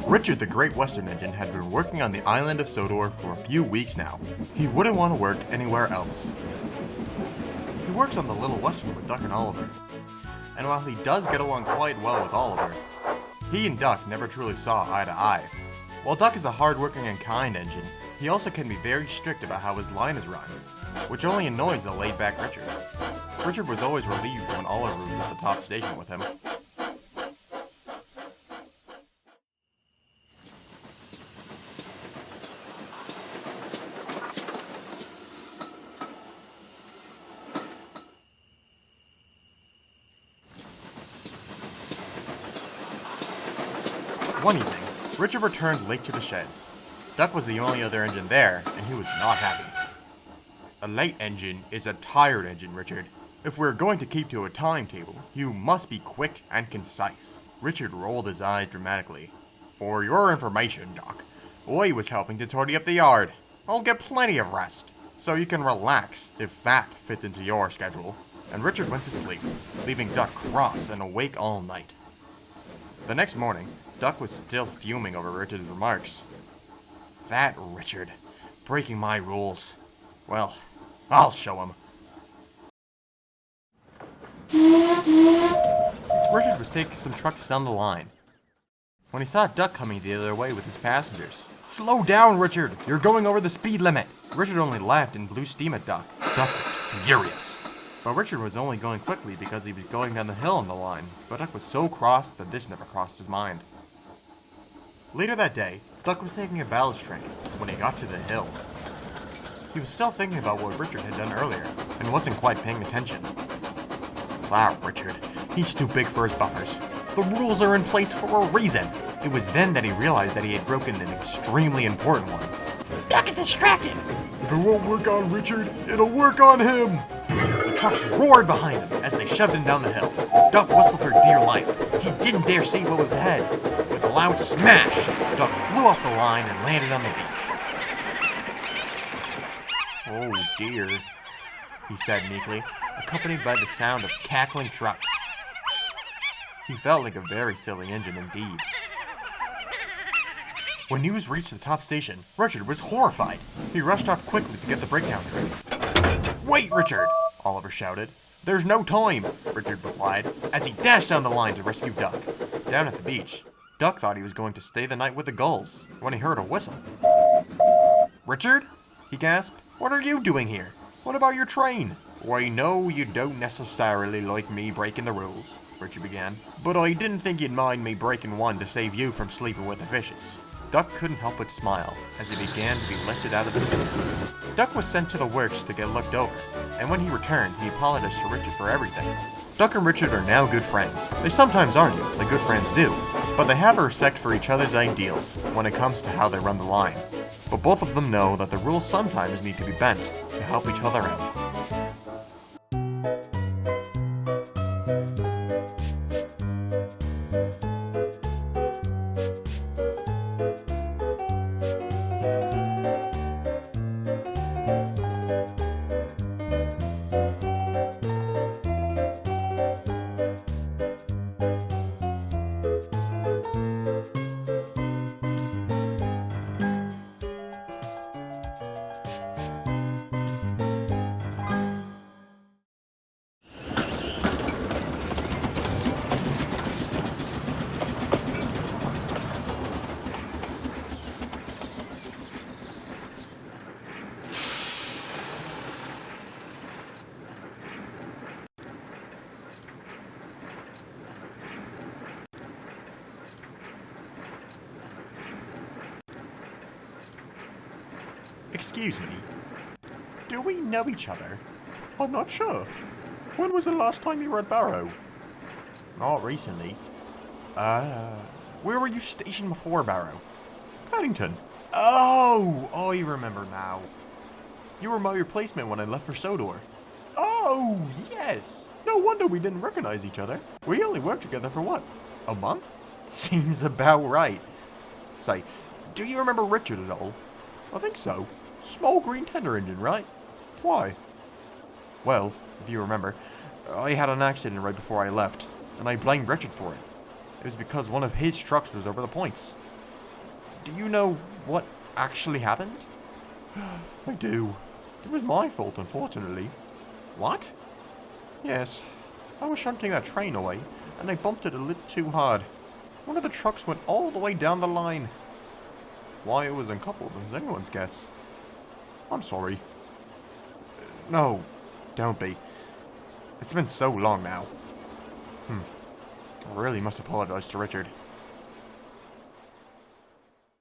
Richard the Great Western Engine had been working on the island of Sodor for a few weeks now. He wouldn't want to work anywhere else. He works on the Little Western with Duck and Oliver. And while he does get along quite well with Oliver, he and Duck never truly saw eye to eye. While Duck is a hard-working and kind engine, he also can be very strict about how his line is run, which only annoys the laid-back Richard. Richard was always relieved when Oliver was at the top station with him. One evening, Richard returned late to the sheds. Duck was the only other engine there, and he was not happy. A late engine is a tired engine, Richard. If we're going to keep to a timetable, you must be quick and concise. Richard rolled his eyes dramatically. For your information, Duck, I was helping to tidy up the yard. I'll get plenty of rest, so you can relax if that fits into your schedule. And Richard went to sleep, leaving Duck cross and awake all night. The next morning, Duck was still fuming over Richard's remarks. That Richard, breaking my rules. Well, I'll show him. Richard was taking some trucks down the line when he saw Duck coming the other way with his passengers. Slow down, Richard! You're going over the speed limit! Richard only laughed and blew steam at Duck. Duck was furious. But Richard was only going quickly because he was going down the hill on the line. But Duck was so cross that this never crossed his mind. Later that day, Duck was taking a ballast train when he got to the hill. He was still thinking about what Richard had done earlier and wasn't quite paying attention. Wow, Richard, he's too big for his buffers. The rules are in place for a reason. It was then that he realized that he had broken an extremely important one. Duck is distracted! If it won't work on Richard, it'll work on him! The trucks roared behind him as they shoved him down the hill. Duck whistled for dear life. He didn't dare see what was ahead. With a loud smash, Duck flew off the line and landed on the beach. Oh dear, he said meekly, accompanied by the sound of cackling trucks. He felt like a very silly engine indeed. When news reached the top station, Richard was horrified. He rushed off quickly to get the breakdown train. Wait, Richard! Oliver shouted. There's no time, Richard replied, as he dashed down the line to rescue Duck. Down at the beach, Duck thought he was going to stay the night with the gulls when he heard a whistle. Richard? He gasped. What are you doing here? What about your train? Why, no, you don't necessarily like me breaking the rules, Richard began. But I didn't think you'd mind me breaking one to save you from sleeping with the fishes. Duck couldn't help but smile as he began to be lifted out of the sea. Duck was sent to the works to get looked over, and when he returned, he apologized to Richard for everything. Duck and Richard are now good friends. They sometimes argue, like good friends do, but they have a respect for each other's ideals when it comes to how they run the line. But both of them know that the rules sometimes need to be bent to help each other out. Excuse me, do we know each other? I'm not sure. When was the last time you were at Barrow? Not recently. Where were you stationed before Barrow? Paddington. Oh, I remember now. You were my replacement when I left for Sodor. Oh, yes. No wonder we didn't recognize each other. We only worked together for what, a month? Seems about right. Say, do you remember Richard at all? I think so. Small green tender engine, right? Why? Well, if you remember, I had an accident right before I left, and I blame Richard for it. It was because one of his trucks was over the points. Do you know what actually happened? I do. It was my fault, unfortunately. What? Yes. I was shunting that train away, and I bumped it a little too hard. One of the trucks went all the way down the line. Why it was uncoupled is anyone's guess. I'm sorry. No, don't be. It's been so long now. I really must apologize to Richard.